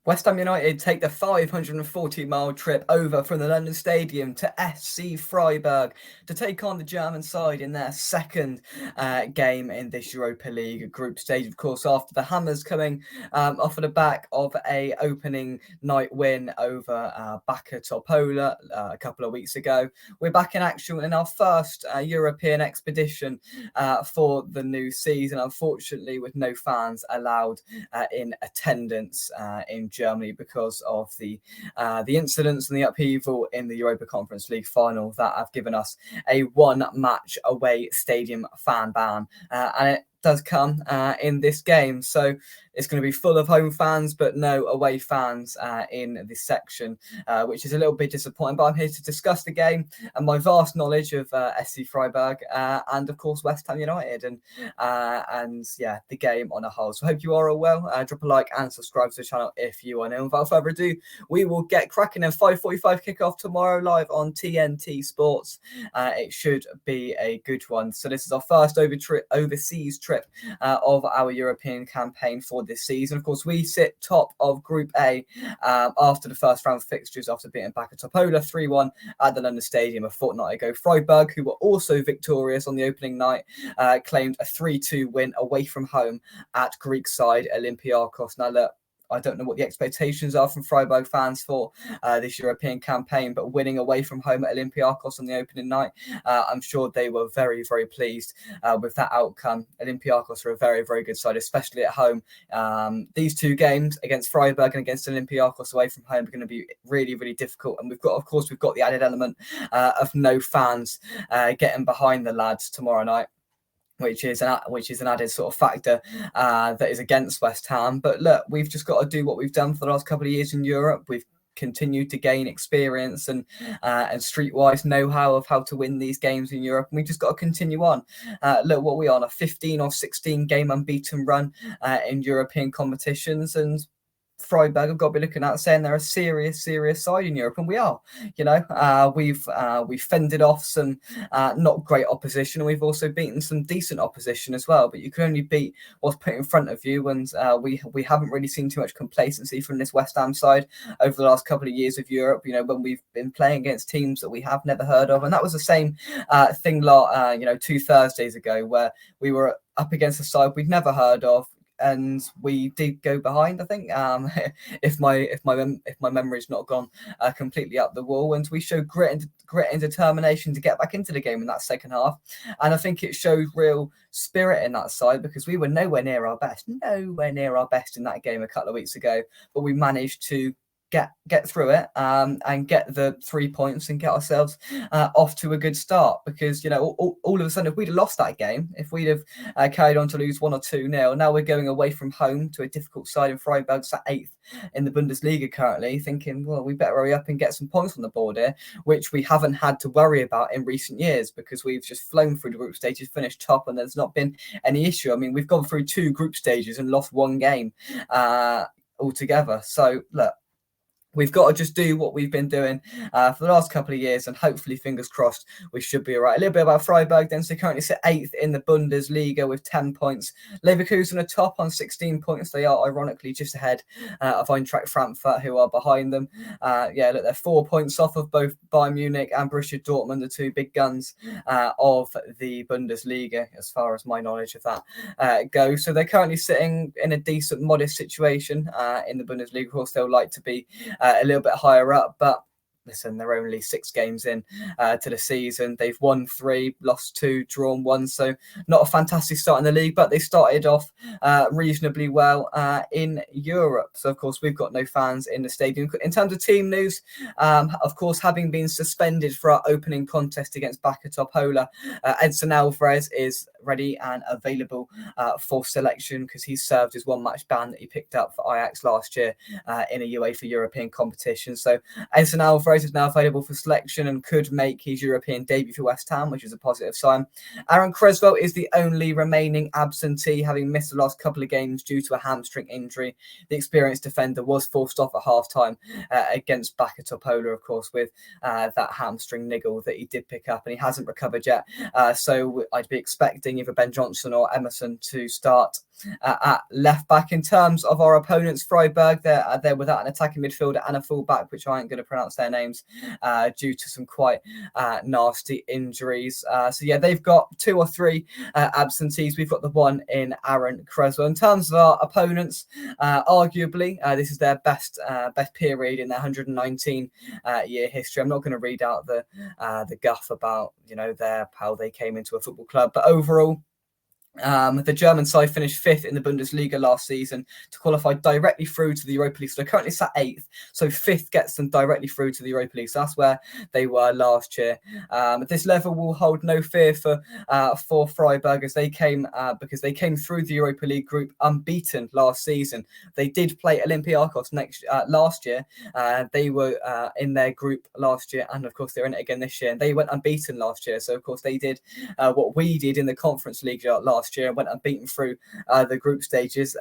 West Ham United take the 540-mile trip over from the London Stadium to SC Freiburg to take on the German side in their second game in this Europa League group stage. Of course, after the Hammers coming off of the back of a opening night win over Bacca Topola a couple of weeks ago, we're back in action in our first European expedition for the new season. Unfortunately, with no fans allowed in attendance in Germany because of the incidents and the upheaval in the Europa Conference League final that have given us a one-match away stadium fan ban, and it does come in this game. So it's going to be full of home fans, but no away fans in this section, which is a little bit disappointing. But I'm here to discuss the game and my vast knowledge of SC Freiburg and, of course, West Ham United and the game on a whole. So I hope you are all well. Drop a like and subscribe to the channel if you are new. Without further ado, we will get cracking. And 5:45 kickoff tomorrow live on TNT Sports. It should be a good one. So this is our first overseas trip of our European campaign for this season. Of course, we sit top of Group A after the first round fixtures after beating Bacca Topola 3-1 at the London Stadium a fortnight ago. Freiburg, who were also victorious on the opening night, claimed a 3-2 win away from home at Greek side Olympiacos. Now, look, I don't know what the expectations are from Freiburg fans for this European campaign, but winning away from home at Olympiacos on the opening night, I'm sure they were very, very pleased with that outcome. Olympiacos are a very, very good side, especially at home. These two games against Freiburg and against Olympiacos away from home are going to be really, really difficult. And we've got the added element of no fans getting behind the lads tomorrow night, which is an added sort of factor that is against West Ham. But look, we've just got to do what we've done for the last couple of years in Europe. We've continued to gain experience and streetwise know-how of how to win these games in Europe, and we just got to continue on. Look, what we're on, a 15 or 16 game unbeaten run in European competitions, and Freiburg have got to be looking at saying they're a serious side in Europe, and we are. We've fended off some not great opposition, and we've also beaten some decent opposition as well. But you can only beat what's put in front of you, and we haven't really seen too much complacency from this West Ham side over the last couple of years of Europe. When we've been playing against teams that we have never heard of, and that was the same thing 2 Thursdays ago, where we were up against a side we'd never heard of, and we did go behind, I think, if my memory's not gone completely up the wall, and we showed grit and determination to get back into the game in that second half. And I think it showed real spirit in that side, because we were nowhere near our best in that game a couple of weeks ago, but we managed to get through it and get the 3 points and get ourselves off to a good start. Because all of a sudden, if we'd have lost that game, if we'd have carried on to lose 1 or 2-0, now we're going away from home to a difficult side in Freiburg, sat 8th in the Bundesliga currently, thinking, well, we better hurry up and get some points on the board here, which we haven't had to worry about in recent years, because we've just flown through the group stages, finished top, and there's not been any issue. I mean, we've gone through 2 group stages and lost 1 game altogether. So look, we've got to just do what we've been doing for the last couple of years, and hopefully, fingers crossed, we should be all right. A little bit about Freiburg then. So they currently sit 8th in the Bundesliga with 10 points. Leverkusen are top on 16 points. They are ironically just ahead of Eintracht Frankfurt, who are behind them. Look, they're 4 points off of both Bayern Munich and Borussia Dortmund, the 2 big guns of the Bundesliga, as far as my knowledge of that goes. So they're currently sitting in a decent, modest situation in the Bundesliga. Of course, they'll like to be a little bit higher up, but listen, they're only 6 games in to the season. They've won 3, lost 2, drawn 1. So not a fantastic start in the league, but they started off reasonably well in Europe. So, of course, we've got no fans in the stadium. In terms of team news, of course, having been suspended for our opening contest against Bacca Topola, Edson Alvarez is ready and available for selection, because he served his 1-match ban that he picked up for Ajax last year in a UEFA European competition. So Edson Alvarez Rose is now available for selection and could make his European debut for West Ham, which is a positive sign. Aaron Creswell is the only remaining absentee, having missed the last couple of games due to a hamstring injury. The experienced defender was forced off at half-time against Bakatopola, of course, with that hamstring niggle that he did pick up, and he hasn't recovered yet. So I'd be expecting either Ben Johnson or Emerson to start at left back. In terms of our opponents, Freiburg, they're without an attacking midfielder and a full back, which I ain't going to pronounce their names due to some quite nasty injuries. So yeah, they've got 2 or 3 absentees. We've got the one in Aaron Creswell. In terms of our opponents, arguably this is their best period in their 119 year history. I'm not going to read out the guff about how they came into a football club, but overall, the German side finished 5th in the Bundesliga last season to qualify directly through to the Europa League. So they're currently sat 8th. So 5th gets them directly through to the Europa League. So that's where they were last year. This level will hold no fear for Freiburg, as they came because they came through the Europa League group unbeaten last season. They did play Olympiacos last year. They were in their group last year, and of course they're in it again this year. And they went unbeaten last year. So of course they did what we did in the Conference League last year and went unbeaten through the group stages.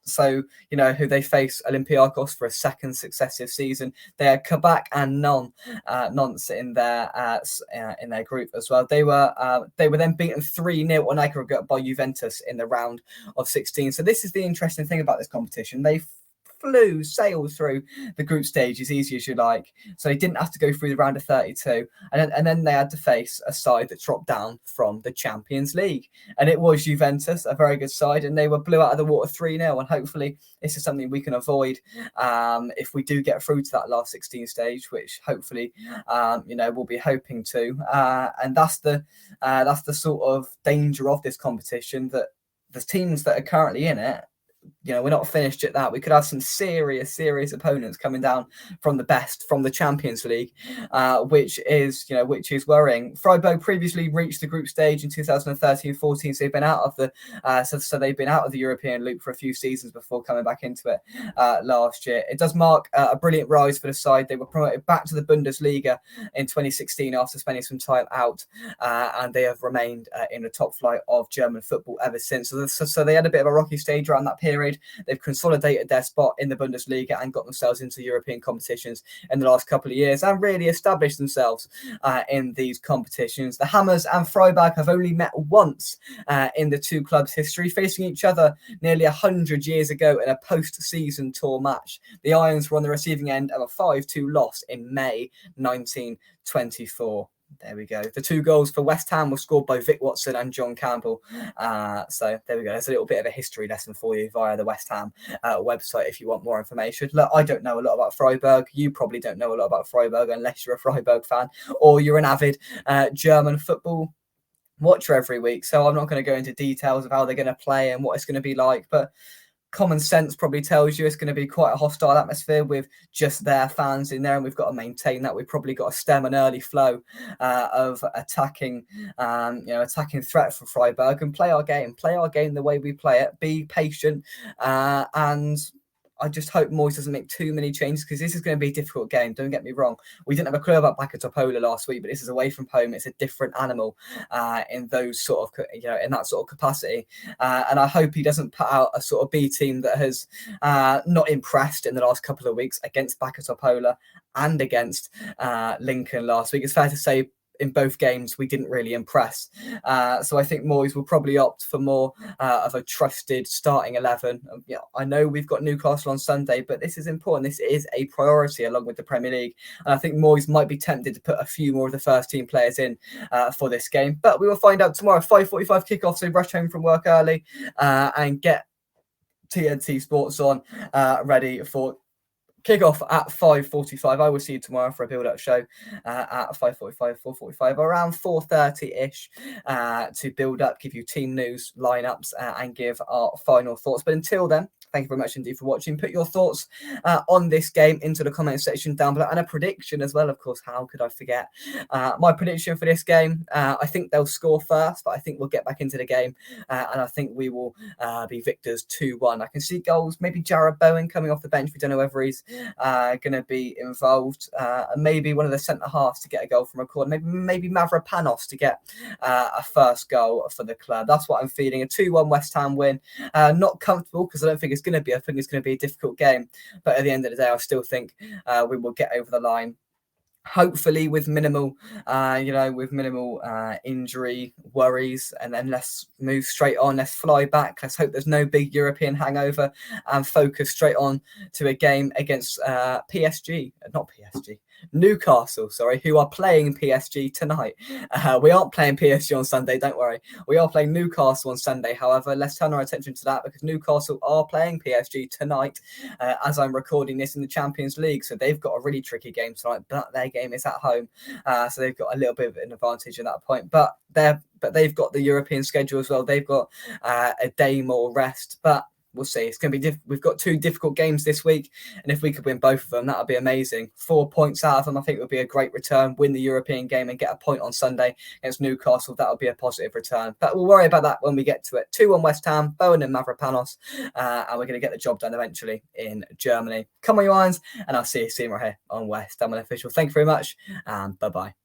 So, who they face, Olympiacos, for a second successive season. They had Kabak and Nons in their group as well. They were then beaten 3-0 on aggregate by Juventus in the round of 16. So this is the interesting thing about this competition. They sailed through the group stage as easy as you like. So they didn't have to go through the round of 32. And then they had to face a side that dropped down from the Champions League. And it was Juventus, a very good side, and they were blew out of the water 3-0. And hopefully this is something we can avoid if we do get through to that last 16 stage, which hopefully we'll be hoping to. And that's the sort of danger of this competition, that the teams that are currently in it, we're not finished at that. We could have some serious opponents coming down from the Champions League, which is worrying. Freiburg previously reached the group stage in 2013-14, so they've been out of they've been out of the European loop for a few seasons before coming back into it last year. It does mark a brilliant rise for the side. They were promoted back to the Bundesliga in 2016 after spending some time out, and they have remained in the top flight of German football ever since. So they had a bit of a rocky stage around that period. They've consolidated their spot in the Bundesliga and got themselves into European competitions in the last couple of years and really established themselves in these competitions. The Hammers and Freiburg have only met once in the two clubs' history, facing each other nearly 100 years ago in a post-season tour match. The Irons were on the receiving end of a 5-2 loss in May 1924. There we go. The 2 goals for West Ham were scored by Vic Watson and John Campbell. So there we go. There's a little bit of a history lesson for you via the West Ham website if you want more information. Look, I don't know a lot about Freiburg. You probably don't know a lot about Freiburg unless you're a Freiburg fan or you're an avid German football watcher every week. So I'm not going to go into details of how they're going to play and what it's going to be like, but common sense probably tells you it's going to be quite a hostile atmosphere with just their fans in there, and we've got to maintain that. We've probably got to stem an early flow of attacking threat from Freiburg and play our game the way we play it. Be patient, and I just hope Moyes doesn't make too many changes, because this is going to be a difficult game. Don't get me wrong. We didn't have a clue about Bakatopola last week, but this is away from home. It's a different animal in those sort of, in that sort of capacity. And I hope he doesn't put out a sort of B team that has not impressed in the last couple of weeks against Bakatopola and against Lincoln last week. It's fair to say in both games we didn't really impress. So I think Moyes will probably opt for more of a trusted starting 11. I know we've got Newcastle on Sunday, but this is important. This is a priority along with the Premier League. And I think Moyes might be tempted to put a few more of the first team players in for this game. But we will find out tomorrow, 5:45 kickoff, so rush home from work early and get TNT Sports on ready for kick-off at 5:45. I will see you tomorrow for a build-up show at 5:45, 4:45, around 4:30-ish to build up, give you team news, lineups, and give our final thoughts. But until then, thank you very much indeed for watching. Put your thoughts on this game into the comment section down below, and a prediction as well, of course. How could I forget? My prediction for this game, I think they'll score first, but I think we'll get back into the game, and I think we will be victors 2-1. I can see goals, maybe Jared Bowen coming off the bench. We don't know whether he's going to be involved. Maybe one of the centre halves to get a goal from a corner. Maybe Mavropanos to get a first goal for the club. That's what I'm feeling. A 2-1 West Ham win. Not comfortable because I don't think it's going to be. I think it's going to be a difficult game. But at the end of the day, I still think we will get over the line. Hopefully with minimal, injury worries, and then let's move straight on. Let's fly back. Let's hope there's no big European hangover, and focus straight on to a game against Newcastle, who are playing PSG tonight. We aren't playing PSG on Sunday, don't worry. We are playing Newcastle on Sunday. However, let's turn our attention to that because Newcastle are playing PSG tonight as I'm recording this in the Champions League. So they've got a really tricky game tonight, but their game is at home. So they've got a little bit of an advantage at that point. But they've got the European schedule as well. They've got a day more rest, but we'll see. It's going to be we've got 2 difficult games this week, and if we could win both of them, that would be amazing. 4 points out of them, I think, would be a great return. Win the European game and get a point on Sunday against Newcastle, that would be a positive return. But we'll worry about that when we get to it. 2-1 West Ham, Bowen and Mavropanos, and we're going to get the job done eventually in Germany. Come on, you irons, and I'll see you soon right here on West Ham Official. Thank you very much, and bye-bye.